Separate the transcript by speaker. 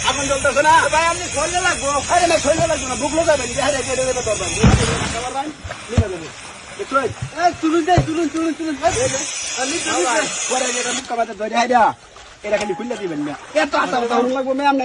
Speaker 1: আপন চলতেছে না ভাই, আপনি শরীরে লাগবো। আরে না, শরীরে লাগবো না, বুকলো যাবেন। এটা খালি খুললে দিবেন না, এত আশা লাগবো ম্যাম।